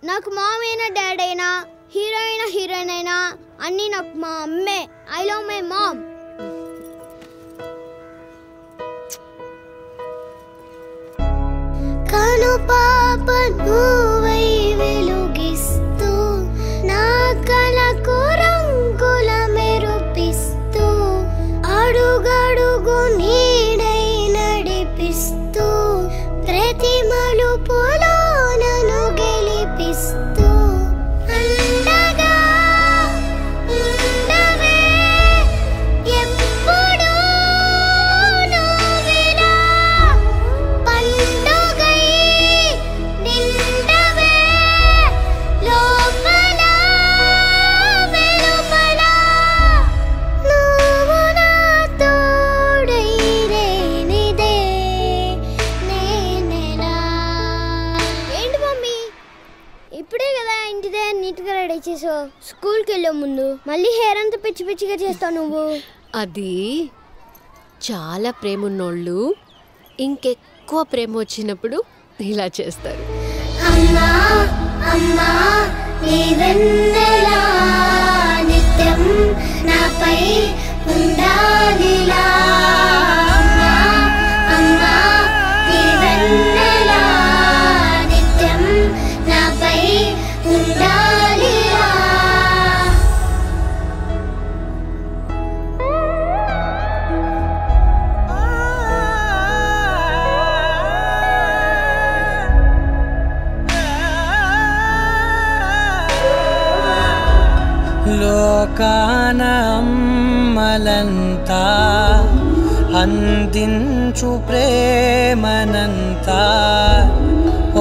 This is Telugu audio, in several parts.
నాకు మామ్ అయినా డాడ్ అయినా హీరోయిన్ అయినా అన్నీ నాకు మా అమ్మే. I love my mom. కను పాప నువ్వై వెలుగిస్తూ నా కలకు రంగుల మెరుపిస్తూ అడుగడుగు నీడై నడిపిస్తూ ప్రతి మలుపులో నన్ను గెలిపిస్తూ అండగా ఉండవే ఎప్పుడూ నువ్విలా పండుగై నిండవే లోపల వెలుపల నువ్వు నా తోడై రేనిదే నేనెలా. ఏంటి మమ్మీ ఇప్పుడే కదా ఇంటిదే నీట్గా రెడీ చేసావు, స్కూల్కి వెళ్ళే ముందు మళ్ళీ హెయిర్ అంతా పిచ్చి పిచ్చిగా చేస్తావు నువ్వు. అది చాలా ప్రేమ ఉన్నోళ్ళు ఇంకెక్కువ ప్రేమ వచ్చినప్పుడు ఇలా చేస్తారు. అమ్మా అమ్మా నీ వెన్నెలా నిత్యం నాపై ఉండాలిలా. అమ్మా అమ్మా నీ వెన్నెలా నిత్యం నాపై ఉండాలిలా. లోకాన అమ్మలంతా అందించు ప్రేమనంతా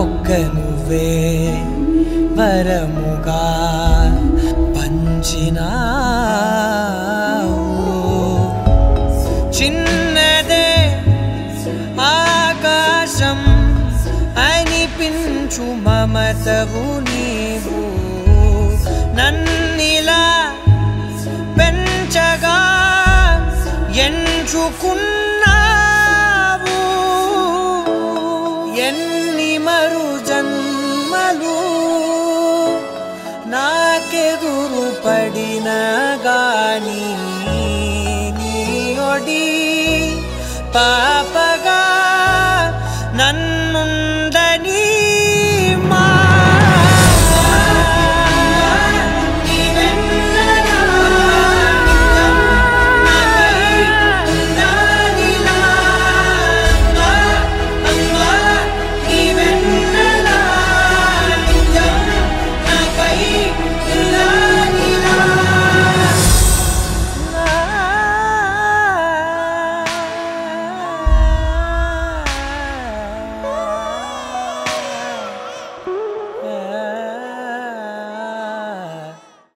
ఒక్క నువ్వే వరముగా పంచినావు. చిన్నదే ఆకాశం అనిపించు మమతవు నీవు నన్నిలా పెంచగా ఎంచుకున్నావు. ఎన్ని మరు జన్మలు నాకెదురు పడిన గాని నీ ఒడి పాప